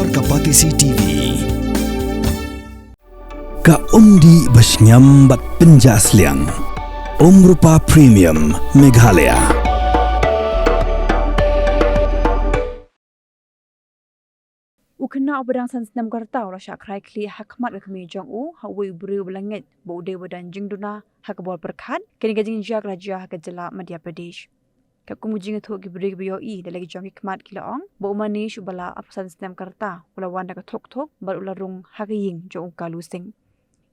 Luar Kapatisi TV. Ka undi basnyam bat penjasliang. Rupa Premium Meghalaya. Khynnah berang Snem Garta ora Shah Khrai Khlieh Hakhmat Kmie jong hawi bru belangit bode wadan jingduna hakbol perkhat kini gajing jak raja hakajala Madhya Pradesh. Kakumuji ngatho gibrig BOE dalagi jong Hakhmat kilaong bo mani shubala apsan Snem Garta ulawan dak thok bar ularung hakaying jong kalusing.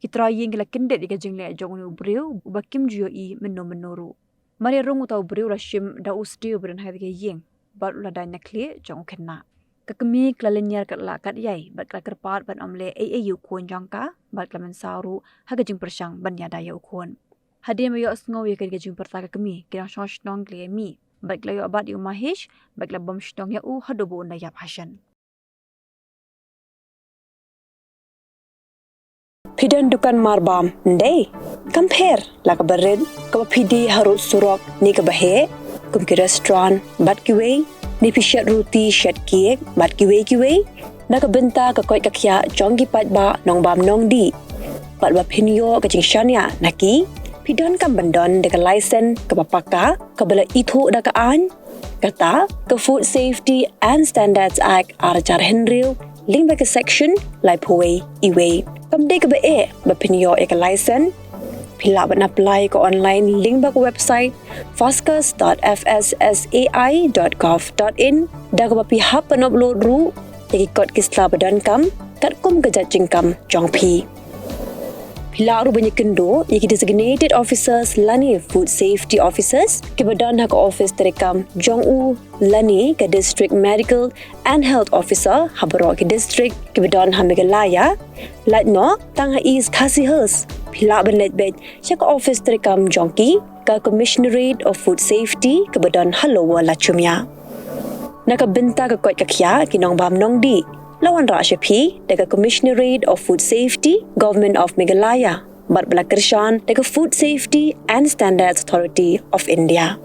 Kitra ying la kindet gajing le jong nu breu bakim BOE menuru. Mari rung utau breu rashim da usdi beran hadige ying bar uladan Khlieh jong Khynnah. Kmie klalinyar kat lakat yai bat kerpat ban omle AAU kuon jangka bat klamen saru hagajing persang ban yadaya ukon. Hadim yo sngo ye gajing perta Kmie kirang Shnong mi bat klayo abad yu mahish bat labom Shnong ya u hadobo undayap hasan. Pidan dukan marbam ndai compare la kabared ka pidi harut surok ni ka bahe kum ki restaurant bat ki wei ni pishat roti shat kiek bat ki wei na ka benta ka koi ka khya jonggi pat ba nong bam nong di pat ba phinyo ka jing shania naki pidan kam bandon de ka license ka papaka ka bala ithu da ka an kata ka Food Safety and Standards Act arjar henril link ba ka section lai phoi iwe kam de ka ba e ba phinyo e ka license Pila ban apply ko online link ba ko website foscas.fssai.gov.in daga ba pihak pan upload ru tegi kod kisla badan kam kat kum gajat jingkam jongpi Pila ru banyak kendo yaki designated officers lani food safety officers ke badan hak office terekam jongu lani ke district medical and health officer habaro ke district ke badan Meghalaya latno tang ha is khasihers Pila benlet bed cek office terekam jongki ke Commissionerate of Food Safety ke badan Halowa Lachumya. Naka benta ke kot kakya kinong bam nong di. Lawan ra syapi dekat Commissionerate of Food Safety Government of Meghalaya. Bat bela kershan dekat Food Safety and Standards Authority of India.